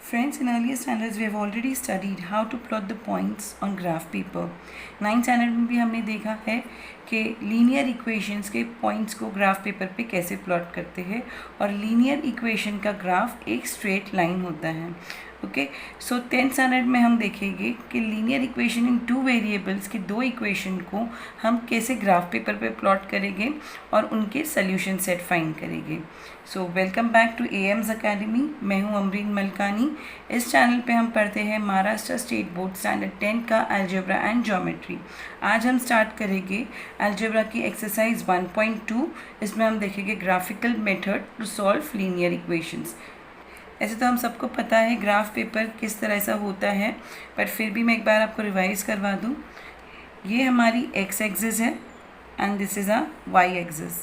Friends, in earlier standards we have already studied how to plot the points on graph paper. 9th standard में भी हमने देखा है कि लीनियर इक्वेशंस के पॉइंट्स को ग्राफ पेपर पे कैसे प्लॉट करते हैं और लीनियर इक्वेशन का ग्राफ एक स्ट्रेट लाइन होता है. ओके, सो 10th स्टैंडर्ड में हम देखेंगे कि linear equation in two variables की दो इक्वेशन को हम कैसे ग्राफ पेपर पे प्लॉट करेंगे और उनके सोल्यूशन सेट फाइंड करेंगे. So welcome back to AIMS academy. मैं हूं अमरीन मलकानी. इस चैनल पे हम पढ़ते हैं महाराष्ट्र स्टेट बोर्ड स्टैंडर्ड 10 का अलजेब्रा एंड ज्योमेट्री. आज हम स्टार्ट करेंगे अलजेब्रा की एक्सरसाइज 1.2. इसमें हम देखेंगे graphical method to solve linear equations. ऐसे तो हम सबको पता है ग्राफ पेपर किस तरह से होता है, पर फिर भी मैं एक बार आपको रिवाइज़ करवा दूँ. ये हमारी एक्स एक्सिस है and this is a Y axis.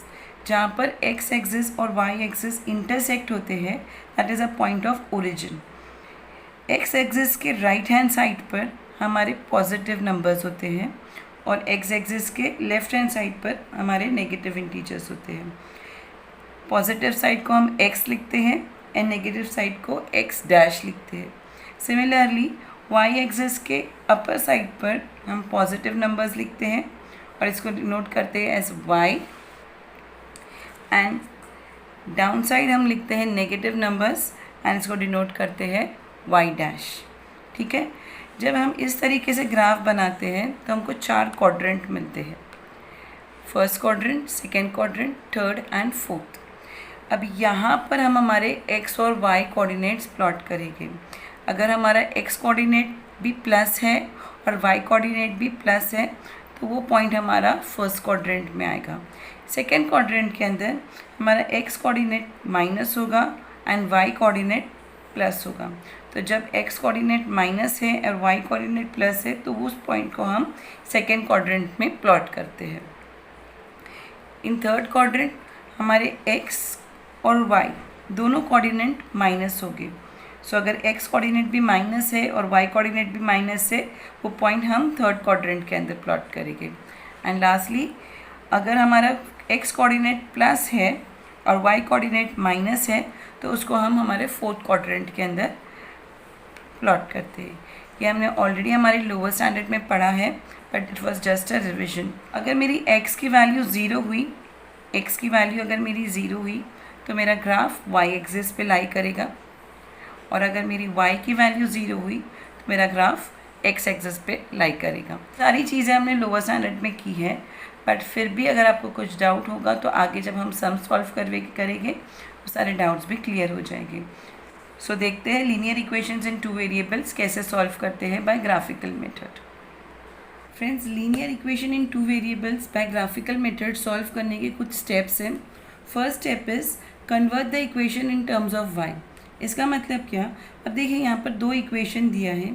जहाँ पर एक्स एक्सिस और वाई एक्सिस इंटरसेक्ट होते हैं that is a point of origin. X axis के राइट हैंड साइड पर हमारे पॉजिटिव नंबर्स होते हैं और एक्स एक्सिस के लेफ्ट हैंड साइड पर हमारे नेगेटिव इंटीजर्स होते हैं. पॉजिटिव साइड को हम एक्स लिखते हैं एंड नेगेटिव साइड को एक्स डैश लिखते हैं. सिमिलरली वाई एक्सिस के अपर साइड पर हम पॉजिटिव नंबर्स लिखते हैं और इसको डिनोट करते हैं as Y, and down side हम लिखते हैं नेगेटिव नंबर्स एंड इसको डिनोट करते हैं वाई डैश. ठीक है, जब हम इस तरीके से ग्राफ बनाते हैं तो हमको 4 क्वाड्रेंट मिलते हैं. First quadrant, second quadrant, third and fourth. अब यहाँ पर हम हमारे x और y कोऑर्डिनेट्स प्लॉट करेंगे. अगर हमारा x कोऑर्डिनेट भी प्लस है और y कोऑर्डिनेट भी प्लस है तो वो पॉइंट हमारा फर्स्ट क्वाड्रेंट में आएगा. सेकेंड क्वाड्रेंट के अंदर हमारा x कोऑर्डिनेट माइनस होगा एंड y कोऑर्डिनेट प्लस होगा. तो जब x कोऑर्डिनेट माइनस है और y कोऑर्डिनेट प्लस है तो उस पॉइंट को हम सेकेंड क्वाड्रेंट में प्लॉट करते हैं. इन थर्ड क्वाड्रेंट हमारे x और y दोनों कोऑर्डिनेट माइनस हो गए. सो अगर x कोऑर्डिनेट भी माइनस है और y कोऑर्डिनेट भी माइनस है वो पॉइंट हम थर्ड क्वाड्रेंट के अंदर प्लॉट करेंगे. एंड लास्टली अगर हमारा x कोऑर्डिनेट प्लस है और y कोऑर्डिनेट माइनस है तो उसको हम हमारे फोर्थ क्वाड्रेंट के अंदर प्लॉट करते हैं. ये हमने ऑलरेडी हमारे लोअर स्टैंडर्ड में पढ़ा है but it was just a revision. अगर मेरी x की वैल्यू ज़ीरो हुई, x की वैल्यू अगर मेरी ज़ीरो हुई तो मेरा ग्राफ y एक्सिस पे लाई करेगा, और अगर मेरी y की वैल्यू ज़ीरो हुई तो मेरा ग्राफ x एक्सिस पे लाई करेगा. सारी चीज़ें हमने लोअर स्टैंडर्ड में की है, बट फिर भी अगर आपको कुछ डाउट होगा तो आगे जब हम सम सॉल्व करेंगे वो सारे डाउट्स भी क्लियर हो जाएंगे. सो देखते हैं linear equations in two variables कैसे सॉल्व करते हैं by graphical method. Friends, linear equation in two variables by graphical method solve करने के कुछ स्टेप्स हैं. First step is convert the equation in terms of Y. इसका मतलब क्या, अब देखिए यहाँ पर दो इक्वेशन दिया है.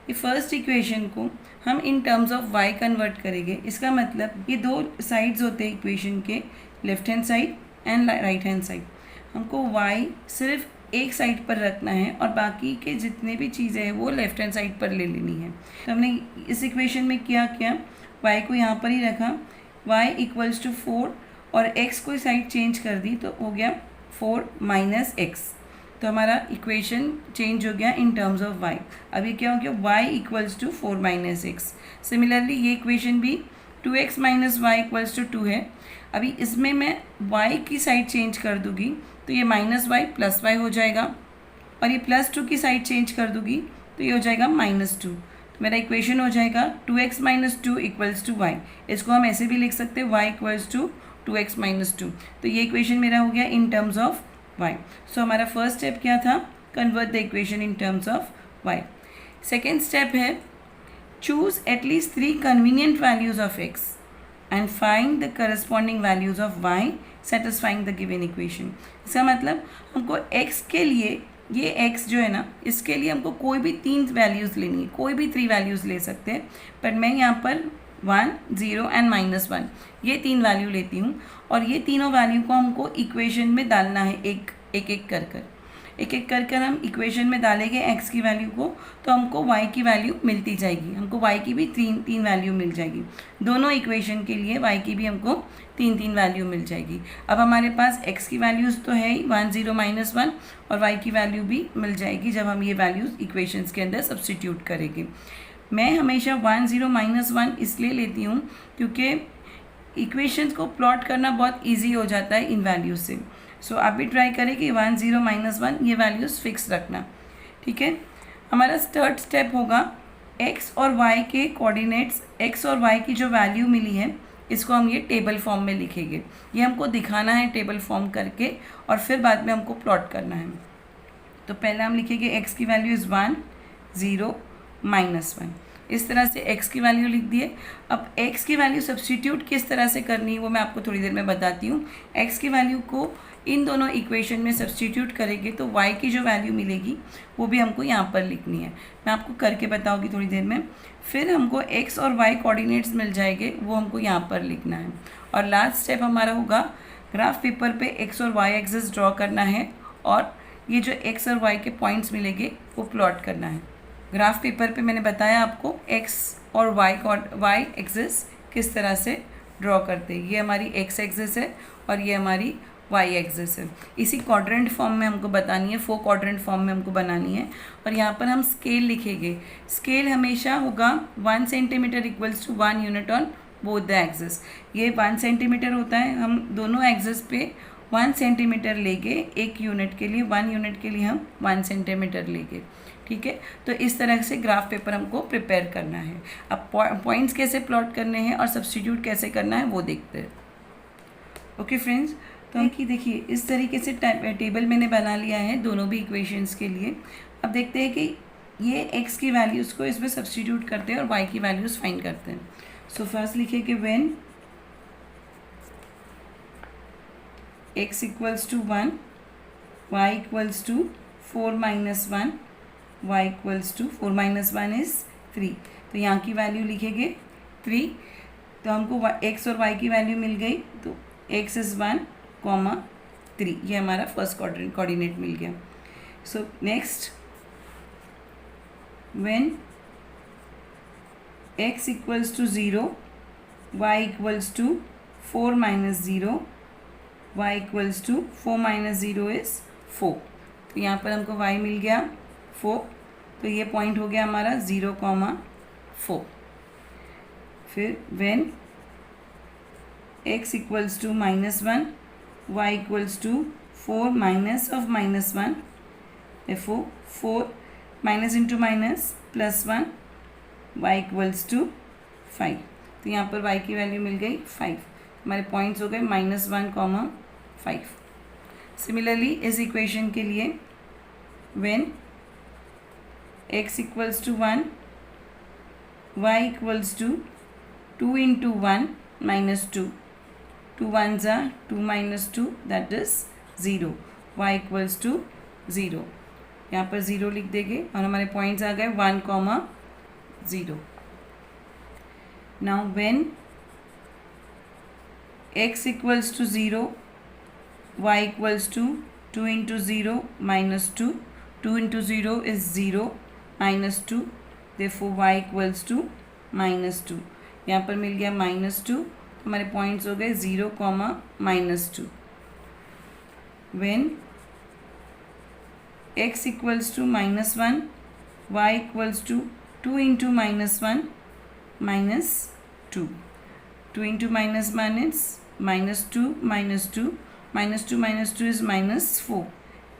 ये फर्स्ट इक्वेशन को हम in terms of Y convert करेंगे. इसका मतलब ये दो साइड्स होते हैं इक्वेशन के, left hand side and right hand side. हमको वाई सिर्फ एक साइड पर रखना है और बाकी के जितने भी चीज़ें हैं वो लेफ्ट हैंड साइड पर ले लेनी है. तो हमने इस इक्वेशन में क्या किया, वाई को यहाँ पर ही रखा, वाई इक्वल्स टू 4 और एक्स को साइड चेंज कर दी तो हो गया 4 माइनस एक्स. तो हमारा इक्वेशन चेंज हो गया इन टर्म्स ऑफ वाई. अब ये क्या हो गया, Y equals to 4 minus X. Similarly ये इक्वेशन भी 2x minus Y equals to 2 है. अभी इसमें मैं y की साइड चेंज कर दूँगी तो ये माइनस वाई प्लस वाई हो जाएगा, और ये प्लस 2 की साइड चेंज कर दूँगी तो ये हो जाएगा माइनस 2. तो मेरा इक्वेशन हो जाएगा 2x minus 2 equals to Y. इसको हम ऐसे भी लिख सकते हैं y equals to 2x minus 2. तो ये इक्वेशन मेरा हो गया in terms of y. So हमारा फर्स्ट स्टेप क्या था, convert the equation in terms of y. Second step है choose at least 3 convenient values of x and find the corresponding values of y satisfying the given equation. इसका मतलब हमको x के लिए, ये x जो है ना, इसके लिए हमको कोई भी 3 वैल्यूज़ लेनी है, कोई भी 3 वैल्यूज़ ले सकते हैं. पर मैं यहाँ पर 1, 0 एंड -1 ये 3 वैल्यू लेती हूँ और ये तीनों वैल्यू को हमको इक्वेशन में डालना है एक एक कर कर. एक एक कर कर हम इक्वेशन में डालेंगे x की वैल्यू को, तो हमको y की वैल्यू मिलती जाएगी। हमको y की भी तीन वैल्यू मिल जाएगी। दोनों इक्वेशन के लिए y की भी हमको तीन वैल्यू मिल जाएगी। अब हमारे पास x की वैल्यूज़ तो है ही 1 0 -1, और y की वैल्यू भी मिल जाएगी जब हम ये वैल्यूज़ इक्वेशंस के अंदर सब्स्टिट्यूट करेंगे। मैं हमेशा 1 0 -1 इसलिए लेती हूँ क्योंकि इक्वेशंस को प्लॉट करना बहुत ईजी हो जाता है इन वैल्यूज़ से। सो आप भी ट्राई करें कि 1 0 -1 ये वैल्यूज़ फिक्स रखना, ठीक है। हमारा थर्ड स्टेप होगा x और y के कोऑर्डिनेट्स, x और y की जो वैल्यू मिली है इसको हम ये टेबल फॉर्म में लिखेंगे। ये हमको दिखाना है टेबल फॉर्म करके, और फिर बाद में हमको प्लॉट करना है। तो पहले हम लिखेंगे x की वैल्यू इज़ 1 0 -1। इस तरह से x की वैल्यू लिख दिए। अब x की वैल्यू सब्स्टिट्यूट किस तरह से करनी है वो मैं आपको थोड़ी देर में बताती हूँ। x की वैल्यू को इन दोनों इक्वेशन में सब्स्टिट्यूट करेंगे तो y की जो वैल्यू मिलेगी वो भी हमको यहाँ पर लिखनी है। मैं आपको करके बताऊँगी थोड़ी देर में। फिर हमको x और y कोऑर्डिनेट्स मिल जाएंगे, वो हमको यहाँ पर लिखना है। और लास्ट स्टेप हमारा होगा ग्राफ पेपर पे x और y एक्सिस ड्रॉ करना है, और ये जो x और y के पॉइंट्स मिलेंगे वो प्लॉट करना है। ग्राफ पेपर पे मैंने बताया आपको x और y एक्सिस किस तरह से ड्रॉ करते हैं। ये हमारी x एक्सिस है और ये हमारी y एक्सिस है। इसी क्वाड्रेंट फॉर्म में हमको बतानी है, 4 क्वाड्रेंट फॉर्म में हमको बनानी है। और यहाँ पर हम स्केल लिखेंगे। स्केल हमेशा होगा 1 centimetre equals to 1 unit on both the axis. ये 1 सेंटीमीटर होता है, हम दोनों एक्सिस पे 1 सेंटीमीटर लेंगे। एक यूनिट के लिए 1 यूनिट के लिए हम 1 सेंटीमीटर लेंगे, ठीक है। तो इस तरह से ग्राफ पेपर हमको प्रिपेयर करना है। अब पॉइंट्स कैसे प्लॉट करने हैं और सब्स्टिट्यूट कैसे करना है वो देखते हैं। ओके फ्रेंड्स, तो देखिए इस तरीके से टेबल मैंने बना लिया है दोनों भी इक्वेशंस के लिए। अब देखते हैं कि ये x की वैल्यूज़ को इसमें सब्स्टिट्यूट करते हैं और y की वैल्यूज़ फाइंड करते हैं। सो फर्स्ट लिखिए कि when x equals to 1, y equals to 4 - 1, y equals to 4 - 1 is 3। तो यहाँ की वैल्यू लिखेंगे 3। तो हमको x और y की वैल्यू मिल गई, तो x इज़ 1, 3। ये हमारा फर्स्ट कोऑर्डिनेट मिल गया। So next, when x equals to 0, y equals to 4 - 0, y equals to 4 - 0 is 4। तो यहाँ पर हमको y मिल गया 4। तो ये पॉइंट हो गया हमारा 0, 4। फिर when x equals to -1, y equals to 4 minus of -1, therefore 4 minus into minus +1, y equals to 5। तो यहाँ पर y की वैल्यू मिल गई 5। हमारे पॉइंट्स हो गए -1, 5। सिमिलरली इस इक्वेशन के लिए when x equals to 1, y equals to 2 × 1 - 2, 2 1s are 2 - 2, that is 0, y equals to 0। यहाँ पर 0 लिख देंगे और हमारे पॉइंट्स आ गए 1, 0। Now when x equals to 0, y equals to 2 × 0 - 2, 2 × 0 is 0 -2, therefore y equals to -2। यहाँ पर मिल गया -2। हमारे पॉइंट्स हो गए 0, -2। When x equals to -1, y equals to 2 × -1 - 2, 2 × -1 is -2 -2, -2 - 2 is -4,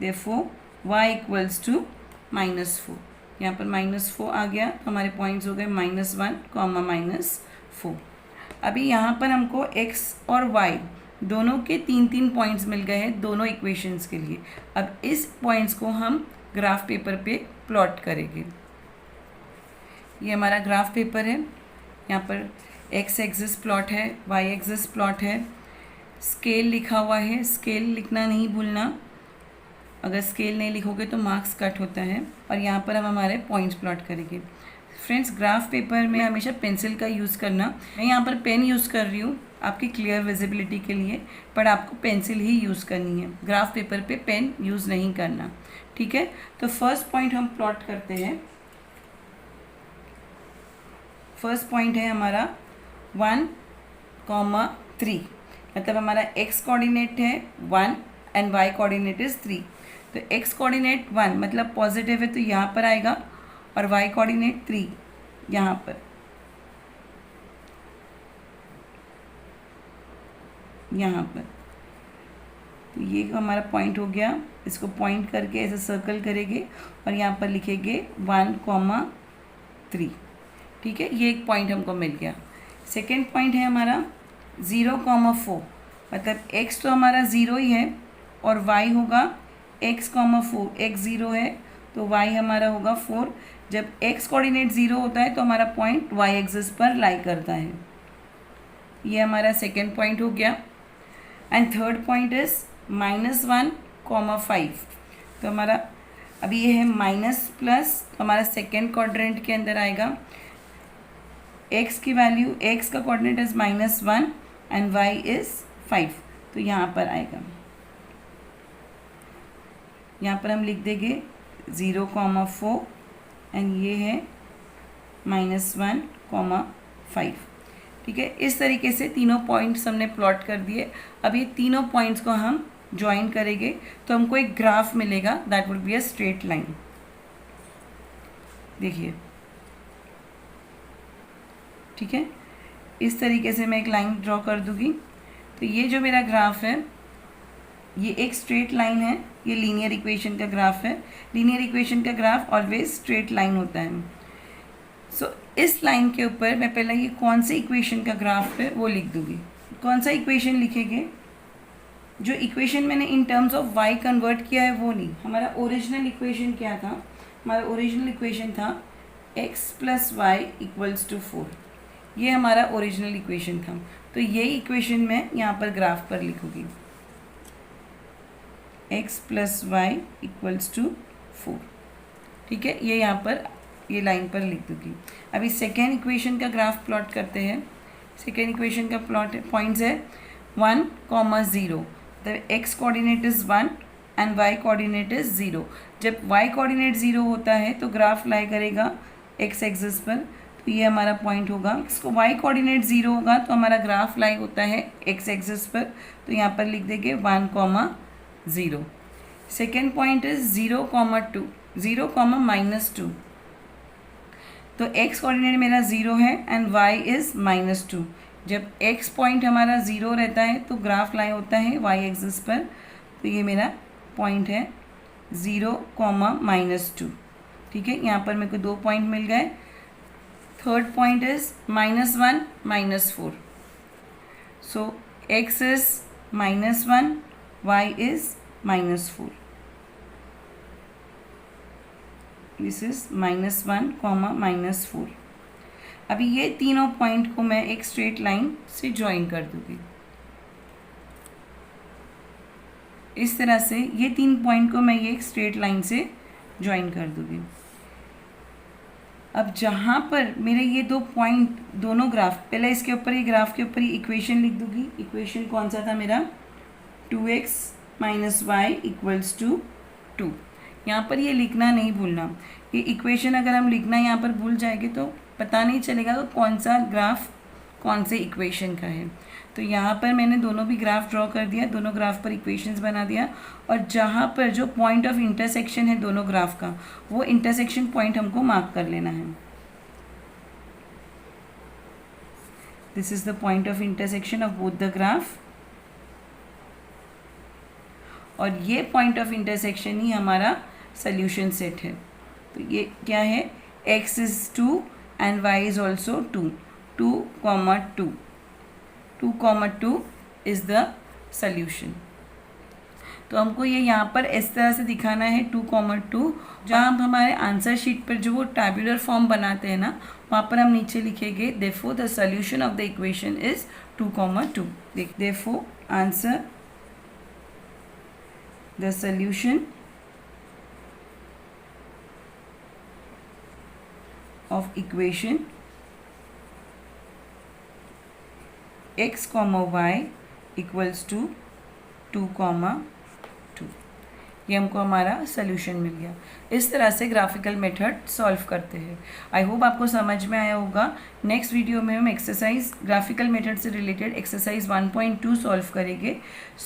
therefore y equals to -4। यहाँ पर -4 आ गया, तो हमारे पॉइंट्स हो गए -1, -4। अभी यहाँ पर हमको x और y दोनों के 3 पॉइंट्स मिल गए हैं दोनों इक्वेशंस के लिए। अब इस पॉइंट्स को हम ग्राफ पेपर पे प्लॉट करेंगे। ये हमारा ग्राफ पेपर है। यहाँ पर x एक्सिस प्लॉट है, y एक्सिस प्लॉट है, स्केल लिखा हुआ है। स्केल लिखना नहीं भूलना, अगर स्केल नहीं लिखोगे तो मार्क्स कट होता है। और यहाँ पर हम हमारे पॉइंट्स प्लॉट करेंगे। फ्रेंड्स ग्राफ पेपर में हमेशा पेंसिल का यूज़ करना, मैं यहाँ पर पेन यूज़ कर रही हूँ आपकी क्लियर विजिबिलिटी के लिए, पर आपको पेंसिल ही यूज़ करनी है, ग्राफ पेपर पे पेन यूज़ नहीं करना, ठीक है। तो फर्स्ट पॉइंट हम प्लॉट करते हैं। फर्स्ट पॉइंट है हमारा 1,3, मतलब हमारा x कोऑर्डिनेट है 1 एंड y कोऑर्डिनेट इज़ 3। तो x कोऑर्डिनेट 1 मतलब पॉजिटिव है तो यहाँ पर आएगा, और y कोऑर्डिनेट 3 यहाँ पर, यहाँ पर। तो ये हमारा पॉइंट हो गया, इसको पॉइंट करके ऐसे सर्कल करेंगे और यहाँ पर लिखेंगे 1,3, ठीक है। ये एक पॉइंट हमको मिल गया। सेकेंड पॉइंट है हमारा 0,4, मतलब x तो हमारा 0 ही है और y होगा x,4, x 0 है तो y हमारा होगा 4। जब x कोऑर्डिनेट 0 होता है तो हमारा पॉइंट y एक्सिस पर लाई करता है। ये हमारा सेकेंड पॉइंट हो गया। एंड थर्ड पॉइंट इज -1,5, तो हमारा अभी ये है माइनस प्लस, तो हमारा सेकेंड क्वाड्रेंट के अंदर आएगा। x की वैल्यू, x का coordinate is -1 and y is 5, तो यहाँ पर आएगा। यहाँ पर हम लिख देंगे 0,4 एंड ये है -1,5, ठीक है। इस तरीके से तीनों पॉइंट्स हमने प्लॉट कर दिए। अब ये तीनों पॉइंट्स को हम ज्वाइन करेंगे तो हमको एक ग्राफ मिलेगा, that will be a straight line. देखिए, ठीक है, इस तरीके से मैं एक लाइन ड्रॉ कर दूंगी। तो ये जो मेरा ग्राफ है ये एक स्ट्रेट लाइन है, ये लीनियर इक्वेशन का ग्राफ है। लीनियर इक्वेशन का ग्राफ ऑलवेज स्ट्रेट लाइन होता है। सो इस लाइन के ऊपर मैं पहले ये कौन से इक्वेशन का ग्राफ है वो लिख दूंगी। कौन सा इक्वेशन लिखेंगे? जो इक्वेशन मैंने इन टर्म्स ऑफ y कन्वर्ट किया है वो नहीं। हमारा ओरिजिनल इक्वेशन क्या था? हमारा ओरिजिनल इक्वेशन था x + y = 4। ये हमारा ओरिजिनल इक्वेशन था। तो ये इक्वेशन मैं यहाँ पर ग्राफ पर लिखूँगी, x + y = 4, ठीक है। ये यहाँ पर ये लाइन पर लिख दूँगी। अभी सेकेंड इक्वेशन का ग्राफ प्लॉट करते हैं। सेकेंड इक्वेशन का प्लॉट पॉइंट्स है 1,0, मतलब x coordinate is 1 and y coordinate is 0। जब y कोऑर्डिनेट 0 होता है तो ग्राफ लाई करेगा x एक्सिस पर, तो ये हमारा पॉइंट होगा। इसको y कोऑर्डिनेट 0 होगा तो हमारा ग्राफ लाई होता है x एक्सिस पर, तो यहाँ पर लिख देंगे 1,0। सेकेंड पॉइंट इज़ 0,2, 0,-2, तो x कोऑर्डिनेट मेरा 0 है एंड y इज़ -2। जब x पॉइंट हमारा 0 रहता है तो ग्राफ लाई होता है y एक्सिस पर, तो ये मेरा पॉइंट है 0,-2, ठीक है। यहाँ पर मेरे को 2 पॉइंट मिल गए। Third point is -1, -4, so x is -1, y is -4। This is -1, -4। अभी ये तीनों पॉइंट को मैं एक स्ट्रेट लाइन से ज्वाइन कर दूँगी। इस तरह से ये 3 पॉइंट को मैं ये एक स्ट्रेट लाइन से ज्वाइन कर दूँगी। अब जहाँ पर मेरे ये 2 पॉइंट, दोनों ग्राफ, पहले इसके ऊपर ही ग्राफ के ऊपर ही इक्वेशन लिख दूँगी। इक्वेशन कौन सा था मेरा? 2x - y = 2। यहाँ पर ये लिखना नहीं भूलना। ये इक्वेशन अगर हम लिखना यहाँ पर भूल जाएंगे तो पता नहीं चलेगा तो कौन सा ग्राफ कौन से इक्वेशन का है। तो यहाँ पर मैंने दोनों भी ग्राफ ड्रॉ कर दिया, दोनों ग्राफ पर इक्वेशंस बना दिया, और जहाँ पर जो पॉइंट ऑफ इंटरसेक्शन है दोनों ग्राफ का, वो इंटरसेक्शन पॉइंट हमको मार्क कर लेना है। This is the point of intersection of both the graph, और ये पॉइंट ऑफ इंटरसेक्शन ही हमारा सोल्यूशन सेट है। तो ये क्या है? x is 2 and y is also 2, 2,2, 2,2 is the solution. तो हमको ये यहाँ पर इस तरह से दिखाना है 2,2। जहाँ हम हमारे आंसर शीट पर जो वो टैबुलर फॉर्म बनाते हैं ना, वहाँ पर हम नीचे लिखेंगे therefore the solution of the equation is 2,2। Therefore answer the solution of equation x, y equals to 2, 2। ये हमको हमारा सोल्यूशन मिल गया। इस तरह से ग्राफिकल मेथड सॉल्व करते हैं। आई होप आपको समझ में आया होगा। नेक्स्ट वीडियो में हम एक्सरसाइज ग्राफिकल मेथड से रिलेटेड एक्सरसाइज 1.2 सॉल्व करेंगे।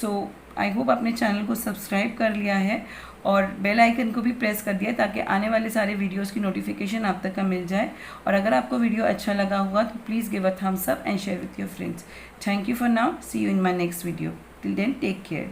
सो आई होप आपने चैनल को सब्सक्राइब कर लिया है और बेल आइकन को भी प्रेस कर दिया ताकि आने वाले सारे वीडियोस की नोटिफिकेशन आप तक का मिल जाए। और अगर आपको वीडियो अच्छा लगा होगा तो please give a thumbs up and share with your friends. Thank you for now, see you in my next video. Till then take care.